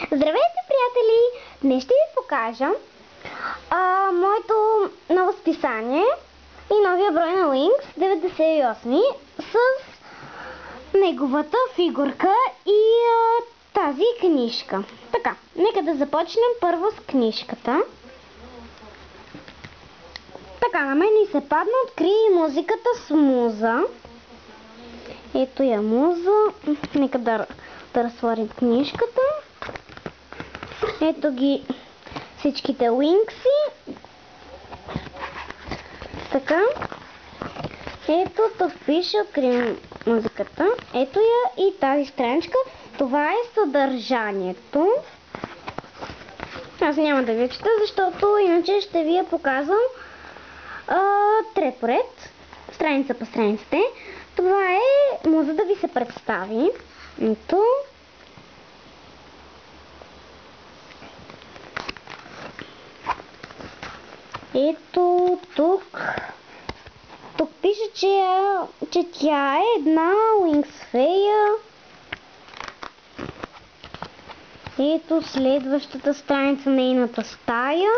Здравейте, приятели! Днес ще ви покажа моето ново списание и новия брой на Wings 98 с неговата фигурка и тази книжка. Така, нека да започнем първо с книжката. Така, на мен ни се падна, откри музиката с муза. Ето я муза. Нека да разтворим книжката. Ето ги всичките Wings-и. Така. Ето тук пише, открием музиката. Ето я и тази страничка. Това е съдържанието. Аз няма да ви чета, защото иначе ще ви я показвам трет по ред, страница по страниците. Това е муза да ви се представи. Ето. Ето тук. Тук пише, че тя е една Wings фея. Ето следващата страница, нейната стая.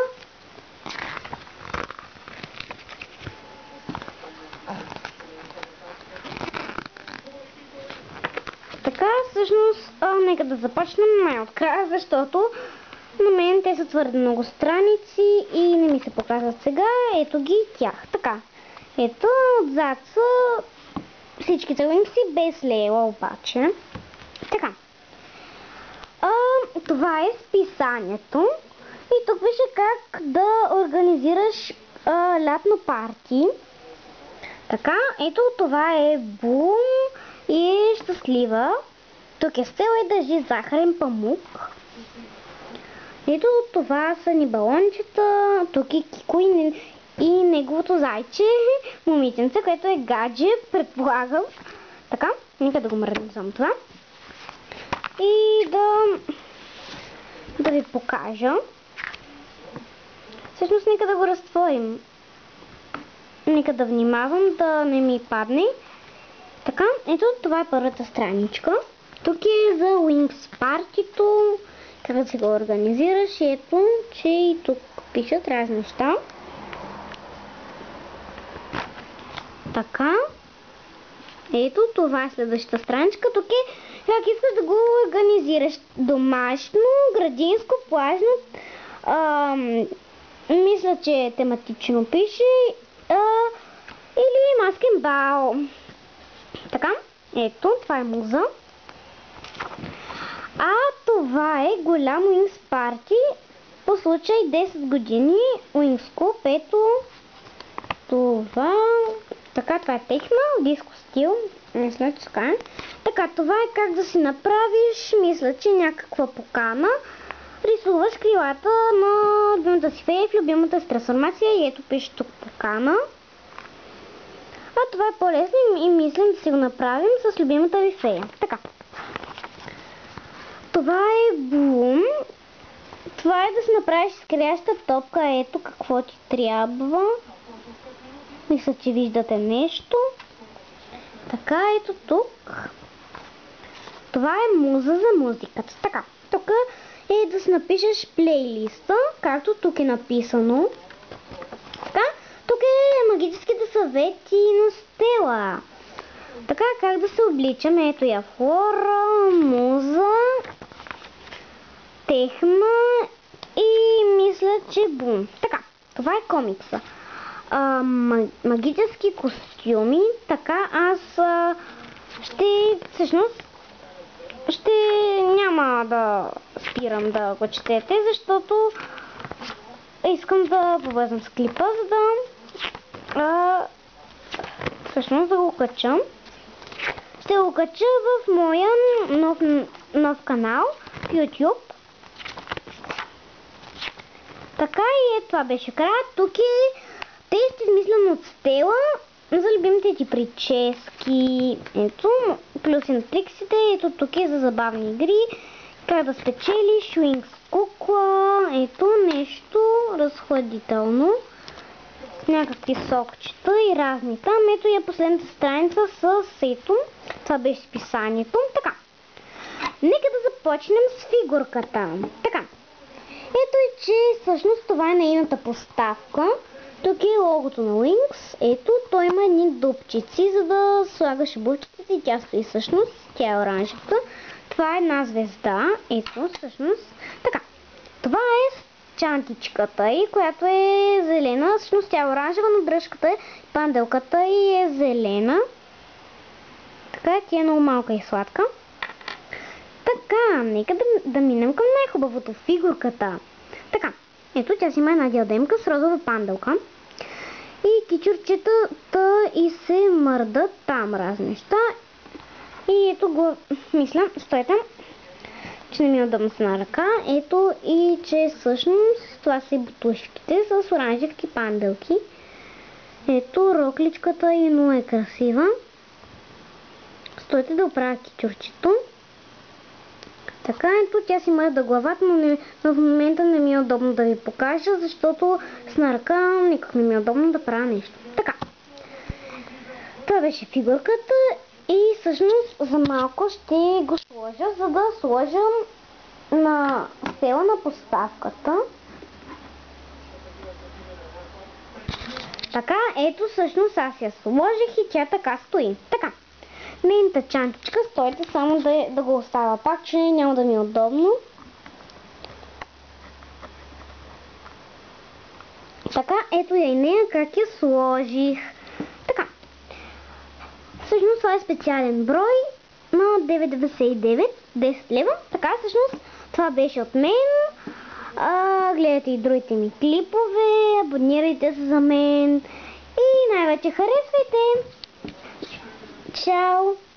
Така, всъщност, нека да започнем най-открая, защото на мен те са твърде много страници и не ми се показват сега. Ето ги тях. Така, ето отзад са всичките Wings-и без Лейла обаче. Така. Това е списанието. И тук пише как да организираш лятно парти. Така, ето това е Бум и е щастлива. Тук е Стела и държи захарен памук. Ето това са ни балончета. Тук е Кико и неговото зайче, момиченце, което е гадже, предполагам. Така, нека да го мръднем само това. И да ви покажа. Всъщност, нека да го разтворим. Нека да внимавам да не ми падне. Така, ето това е първата страничка. Тук е за Wings партито, как да си го организираш. Ето, че и тук пишат разни неща. Така. Ето, това е следващата страничка. Тук е как искаш да го организираш. Домашно, градинско, плажно. Мисля, че тематично пише. Или маскен бал. Така, ето, това е муза. А това е голям Wings парти по случай 10 години Wings Club. Ето това. Така, това е техно, диско стил. Мисля, че така е. Така, това е как да си направиш, мисля, че някаква покана. Рисуваш крилата на любимата си фея в любимата си трансформация и ето пише тук покана. А това е по-лесно и мислим да си го направим с любимата ви фея. Така. Това е Бум. Това е да си направиш скряща топка. Ето какво ти трябва. Мисля, че виждате нещо. Така, ето тук. Това е муза за музиката. Така, тук е да си напишеш плейлиста, както тук е написано. Така, тук е магическите съвети на Стела. Така, как да се обличаме. Ето я Флора, муза, техна и мисля, че Бум. Така, това е комикса. Магически костюми. Така, аз няма да спирам да го четете, защото искам да повързвам с клипа, за да всъщност да го качам. Ще го кача в моя нов канал в YouTube. Така и това беше края. Тук е тест измислен от Стела за любимите ти прически. Ето, плюси на триксите. Ето тук е за забавни игри. Как да спечелиш Wings кукла. Ето нещо разхладително. С някакви сокчета и разни там. Ето я последната страница с ето. Това беше списанието. Така. Нека да започнем с фигурката. Така. Ето и че всъщност това е нейната поставка. Тук е логото на Wings. Ето, той има едни дупчици, за да слагаш обувките и тя стои всъщност. Тя е оранжевата. Това е една звезда. Ето, всъщност. Така. Това е чантичката и която е зелена. Всъщност тя е оранжева, но дръжката е панделката и е зелена. Така, тя е много малка и сладка. Така, нека да минем към най-хубавото, фигурката. Така, ето тя си има една диадемка с розова панделка. И кичурчетата и се мърдат там разни неща. И ето го, мисля, стой там, че не ми е удобно с една ръка. Ето и че всъщност това са и бутушките с оранжевки панделки. Ето рокличката и много е красива. Стойте да оправя кичурчето. Така, ето тя си мърда главата, но в момента не ми е удобно да ви покажа, защото с на ръка никак не ми е удобно да правя нещо. Така. Това беше фигурката и всъщност за малко ще го сложа, за да сложа на стела на поставката. Така, ето всъщност аз я сложих и тя така стои. Така. Нейната чантичка, стойте само да го оставя пак, че няма да ми е удобно. Така, ето я и нея как я сложих. Така. Всъщност това е специален брой на 9,99, 10 лева. Така, всъщност това беше от мен. Гледайте и другите ми клипове, абонирайте се за мен и най-вече харесвайте. Чао!